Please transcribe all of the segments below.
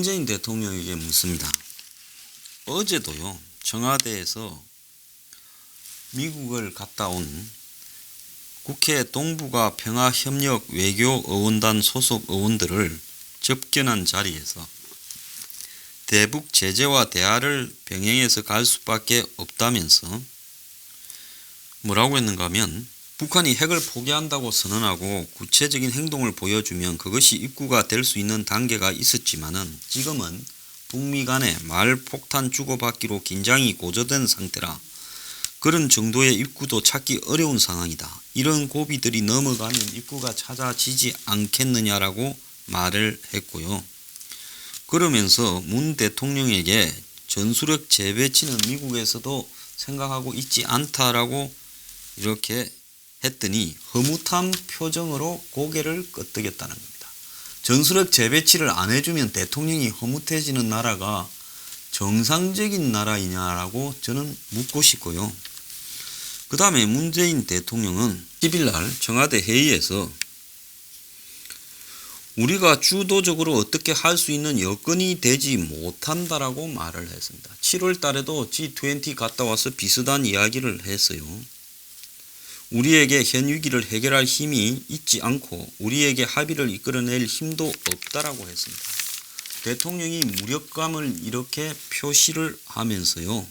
문재인 대통령에게 묻습니다. 어제도요, 청와대에서 미국을 갔다 온 국회 동북아 평화협력 외교의원단 소속 의원들을 접견한 자리에서 대북 제재와 대화를 병행해서 갈 수밖에 없다면서 뭐라고 했는가 하면, 북한이 핵을 포기한다고 선언하고 구체적인 행동을 보여주면 그것이 입구가 될 수 있는 단계가 있었지만은 지금은 북미 간의 말폭탄 주고받기로 긴장이 고조된 상태라 그런 정도의 입구도 찾기 어려운 상황이다. 이런 고비들이 넘어가면 입구가 찾아지지 않겠느냐라고 말을 했고요. 그러면서 문 대통령에게 전술핵 재배치는 미국에서도 생각하고 있지 않다라고 이렇게 했더니 허무한 표정으로 고개를 끄덕였다는 겁니다. 전술핵 재배치를 안 해주면 대통령이 허무해지는 나라가 정상적인 나라이냐라고 저는 묻고 싶고요. 그 다음에 문재인 대통령은 10일날 청와대 회의에서 우리가 주도적으로 어떻게 할 수 있는 여건이 되지 못한다라고 말을 했습니다. 7월 달에도 G20 갔다 와서 비슷한 이야기를 했어요. 우리에게 현 위기를 해결할 힘이 있지 않고 우리에게 합의를 이끌어낼 힘도 없다라고 했습니다. 대통령이 무력감을 이렇게 표시를 하면서요.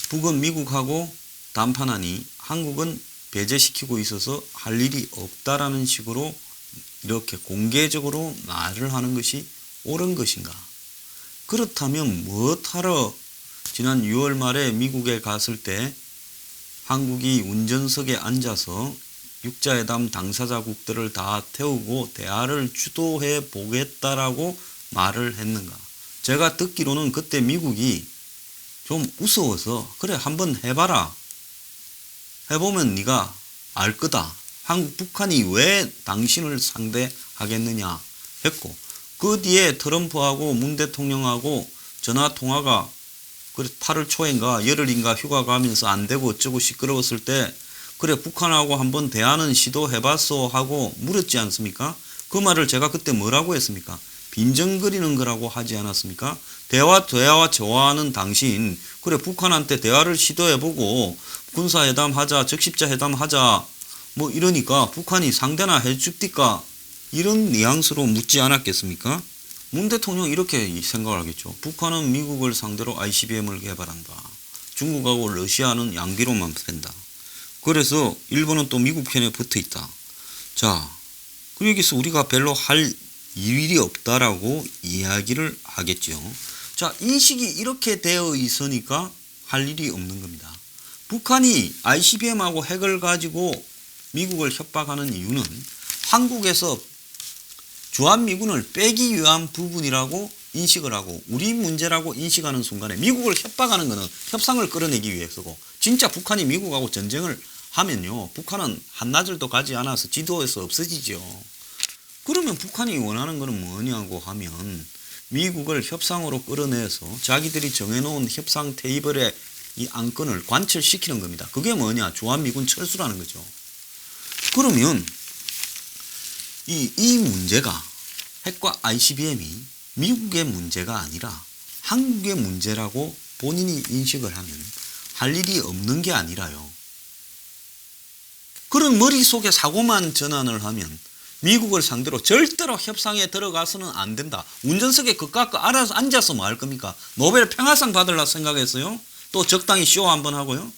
북은 미국하고 담판하니 한국은 배제시키고 있어서 할 일이 없다라는 식으로 이렇게 공개적으로 말을 하는 것이 옳은 것인가? 그렇다면 무엇하러 지난 6월 말에 미국에 갔을 때 한국이 운전석에 앉아서 육자회담 당사자국들을 다 태우고 대화를 주도해 보겠다라고 말을 했는가? 제가 듣기로는 그때 미국이 좀 무서워서 그래 한번 해봐라. 해보면 네가 알 거다. 북한이 왜 당신을 상대하겠느냐 했고, 그 뒤에 트럼프하고 문 대통령하고 전화통화가 8월 초인가 열흘인가 휴가 가면서 안 되고 어쩌고 시끄러웠을 때 그래 북한하고 한번 대화는 시도해봤어 하고 물었지 않습니까? 그 말을 제가 그때 뭐라고 했습니까? 빈정거리는 거라고 하지 않았습니까? 대화 좋아하는 당신 그래 북한한테 대화를 시도해보고 군사회담 하자 적십자 회담 하자 뭐 이러니까 북한이 상대나 해줍니까? 이런 뉘앙스로 묻지 않았겠습니까? 문 대통령 이렇게 생각을 하겠죠. 북한은 미국을 상대로 ICBM을 개발한다. 중국하고 러시아는 양비로만 팬다. 그래서 일본은 또 미국 편에 붙어 있다. 자, 그 여기서 우리가 별로 할 일이 없다라고 이야기를 하겠죠. 자, 인식이 이렇게 되어 있으니까 할 일이 없는 겁니다. 북한이 ICBM하고 핵을 가지고 미국을 협박하는 이유는 한국에서 주한미군을 빼기 위한 부분이라고 인식을 하고 우리 문제라고 인식하는 순간에 미국을 협박하는 것은 협상을 끌어내기 위해서고, 진짜 북한이 미국하고 전쟁을 하면요 북한은 한나절도 가지 않아서 지도에서 없어지죠. 그러면 북한이 원하는 것은 뭐냐고 하면 미국을 협상으로 끌어내서 자기들이 정해놓은 협상 테이블의 이 안건을 관철시키는 겁니다. 그게 뭐냐? 주한미군 철수라는 거죠. 그러면 이 문제가 핵과 ICBM이 미국의 문제가 아니라 한국의 문제라고 본인이 인식을 하면 할 일이 없는 게 아니라요. 그런 머릿속에 사고만 전환을 하면 미국을 상대로 절대로 협상에 들어가서는 안 된다. 운전석에 그깟 알아서 앉아서 뭐 할 겁니까? 노벨 평화상 받으려고 생각했어요? 또 적당히 쇼 한번 하고요?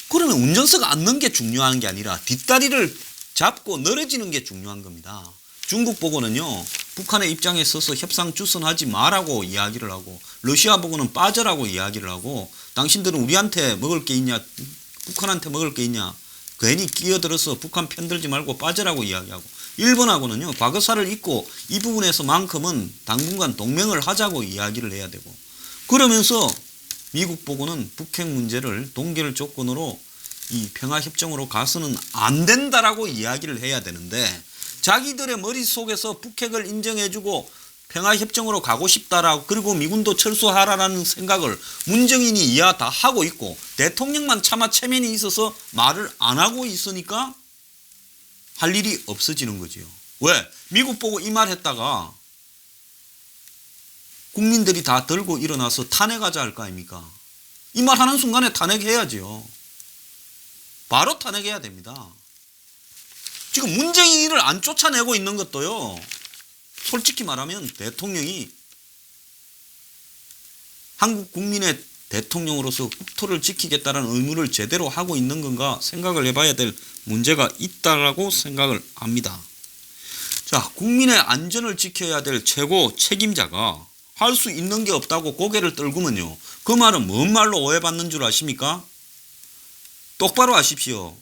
그러면 운전석 앉는 게 중요한 게 아니라 뒷다리를 잡고 늘어지는 게 중요한 겁니다. 중국 보고는요 북한의 입장에 서서 협상 주선하지 마라고 이야기를 하고, 러시아 보고는 빠져라고 이야기를 하고, 당신들은 우리한테 먹을 게 있냐 북한한테 먹을 게 있냐 괜히 끼어들어서 북한 편들지 말고 빠져라고 이야기하고, 일본하고는요 과거사를 잊고 이 부분에서만큼은 당분간 동맹을 하자고 이야기를 해야 되고, 그러면서 미국 보고는 북핵 문제를 동결 조건으로 이 평화협정으로 가서는 안 된다라고 이야기를 해야 되는데, 자기들의 머릿속에서 북핵을 인정해주고 평화협정으로 가고 싶다라고, 그리고 미군도 철수하라는 생각을 문정인이 이해 다 하고 있고 대통령만 차마 체면이 있어서 말을 안 하고 있으니까 할 일이 없어지는 거지요. 왜? 미국 보고 이 말 했다가 국민들이 다 들고 일어나서 탄핵하자 할 거 아닙니까? 이 말 하는 순간에 탄핵해야지요. 바로 탄핵해야 됩니다. 지금 문재인을 안 쫓아내고 있는 것도요. 솔직히 말하면 대통령이 한국 국민의 대통령으로서 국토를 지키겠다는 의무를 제대로 하고 있는 건가 생각을 해봐야 될 문제가 있다라고 생각을 합니다. 자, 국민의 안전을 지켜야 될 최고 책임자가 할 수 있는 게 없다고 고개를 떨구면요. 그 말은 뭔 말로 오해받는 줄 아십니까? 똑바로 아십시오.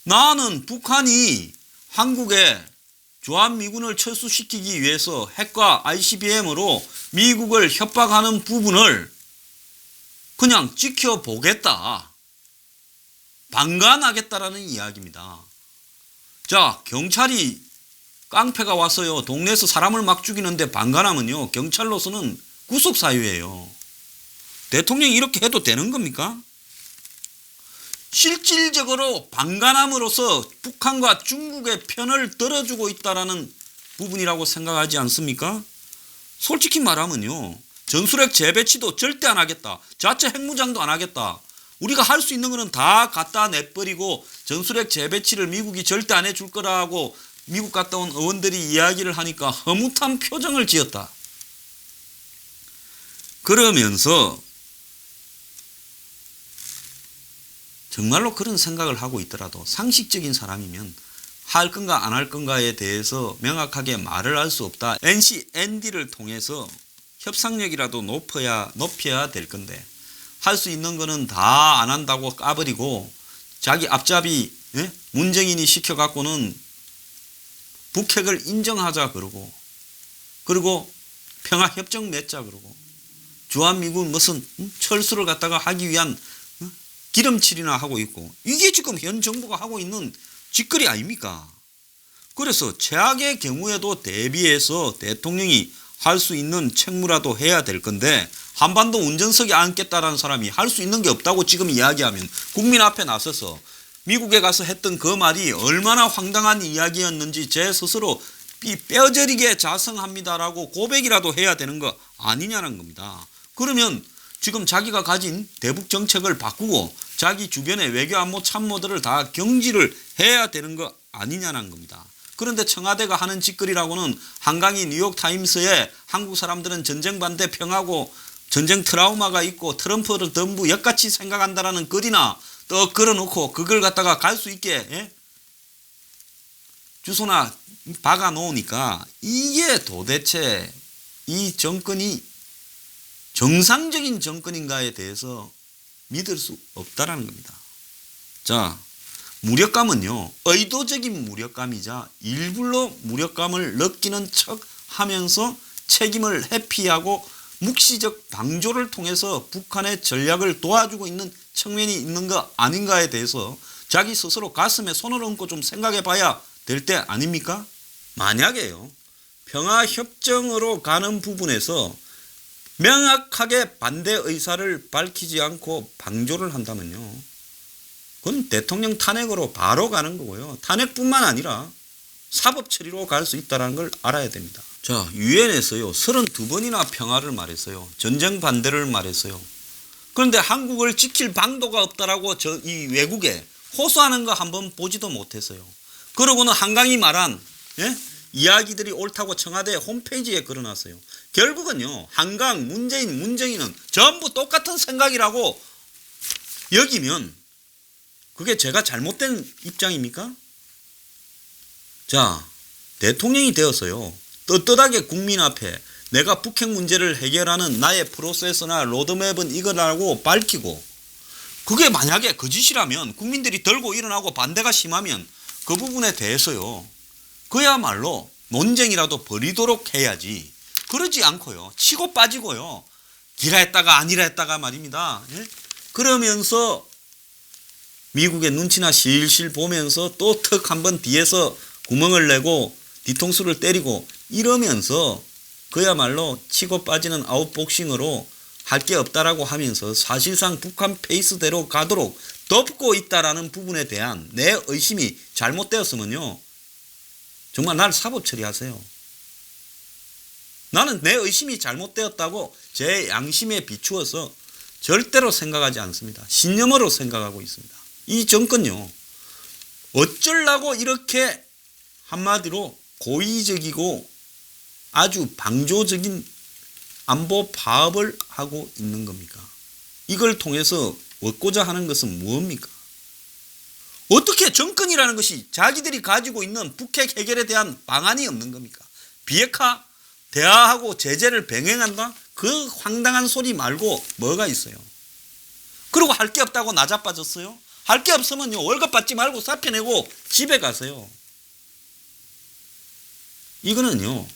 나는 북한이 한국에 주한미군을 철수시키기 위해서 핵과 ICBM으로 미국을 협박하는 부분을 그냥 지켜보겠다. 방관하겠다라는 이야기입니다. 자, 경찰이 깡패가 왔어요. 동네에서 사람을 막 죽이는데 방관하면요. 경찰로서는 구속사유예요. 대통령이 이렇게 해도 되는 겁니까? 실질적으로 방관함으로써 북한과 중국의 편을 들어주고 있다는 부분이라고 생각하지 않습니까? 솔직히 말하면요. 전술핵 재배치도 절대 안 하겠다. 자체 핵무장도 안 하겠다. 우리가 할 수 있는 거는 다 갖다 내버리고 전술핵 재배치를 미국이 절대 안 해줄 거라고 미국 갔다 온 의원들이 이야기를 하니까 허무한 표정을 지었다. 그러면서 정말로 그런 생각을 하고 있더라도 상식적인 사람이면 할 건가 안 할 건가에 대해서 명확하게 말을 할 수 없다. NCND를 통해서 협상력이라도 높여야 될 건데 할 수 있는 거는 다 안 한다고 까버리고 자기 앞잡이 문정인이 시켜갖고는 북핵을 인정하자 그러고 그리고 평화협정 맺자 그러고 주한미군 무슨 철수를 갖다가 하기 위한 기름칠이나 하고 있고 이게 지금 현 정부가 하고 있는 짓거리 아닙니까? 그래서 최악의 경우에도 대비해서 대통령이 할 수 있는 책무라도 해야 될 건데 한반도 운전석에 앉겠다라는 사람이 할 수 있는 게 없다고 지금 이야기하면 국민 앞에 나서서 미국에 가서 했던 그 말이 얼마나 황당한 이야기였는지 제 스스로 뼈저리게 자성합니다라고 고백이라도 해야 되는 거 아니냐는 겁니다. 그러면 지금 자기가 가진 대북 정책을 바꾸고 자기 주변의 외교 안보 참모들을 다 경질을 해야 되는 거 아니냐는 겁니다. 그런데 청와대가 하는 짓거리라고는 한강이 뉴욕타임스에 한국 사람들은 전쟁 반대 평하고 전쟁 트라우마가 있고 트럼프를 전부 역같이 생각한다라는 글이나 또 걸어놓고 그걸 갖다가 갈 수 있게 주소나 박아 놓으니까 이게 도대체 이 정권이 정상적인 정권인가에 대해서 믿을 수 없다라는 겁니다. 자, 무력감은요. 의도적인 무력감이자 일부러 무력감을 느끼는 척 하면서 책임을 회피하고 묵시적 방조를 통해서 북한의 전략을 도와주고 있는 측면이 있는 거 아닌가에 대해서 자기 스스로 가슴에 손을 얹고 좀 생각해 봐야 될 때 아닙니까? 만약에요. 평화협정으로 가는 부분에서 명확하게 반대 의사를 밝히지 않고 방조를 한다면요. 그건 대통령 탄핵으로 바로 가는 거고요. 탄핵뿐만 아니라 사법 처리로 갈 수 있다는 걸 알아야 됩니다. 자, 유엔에서요. 32번이나 평화를 말했어요. 전쟁 반대를 말했어요. 그런데 한국을 지킬 방도가 없다라고 이 외국에 호소하는 거 한번 보지도 못했어요. 그러고는 한강이 말한 이야기들이 옳다고 청와대 홈페이지에 걸어놨어요. 결국은요. 한강, 문정인은 전부 똑같은 생각이라고 여기면 그게 제가 잘못된 입장입니까? 자, 대통령이 되어서요. 떳떳하게 국민 앞에 내가 북핵 문제를 해결하는 나의 프로세스나 로드맵은 이거라고 밝히고 그게 만약에 거짓이라면 국민들이 들고 일어나고 반대가 심하면 그 부분에 대해서요. 그야말로 논쟁이라도 벌이도록 해야지. 그러지 않고요. 치고 빠지고요. 기라 했다가 아니라 했다가 말입니다. 그러면서 미국의 눈치나 실실 보면서 또 턱 한번 뒤에서 구멍을 내고 뒤통수를 때리고 이러면서 그야말로 치고 빠지는 아웃복싱으로 할 게 없다라고 하면서 사실상 북한 페이스대로 가도록 덮고 있다라는 부분에 대한 내 의심이 잘못되었으면요. 정말 날 사법 처리하세요. 나는 내 의심이 잘못되었다고 제 양심에 비추어서 절대로 생각하지 않습니다. 신념으로 생각하고 있습니다. 이 정권요, 어쩌려고 이렇게 한마디로 고의적이고 아주 방조적인 안보 파업을 하고 있는 겁니까? 이걸 통해서 얻고자 하는 것은 무엇입니까? 어떻게 정권이라는 것이 자기들이 가지고 있는 북핵 해결에 대한 방안이 없는 겁니까? 비핵화, 대화하고 제재를 병행한다? 그 황당한 소리 말고 뭐가 있어요? 그리고 할 게 없다고 나자빠졌어요? 할 게 없으면요, 월급 받지 말고 사표 내고 집에 가세요. 이거는요,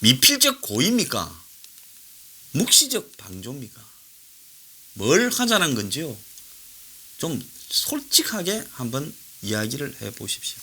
미필적 고의입니까? 묵시적 방조입니까? 뭘 하자는 건지요, 좀 솔직하게 한번 이야기를 해 보십시오.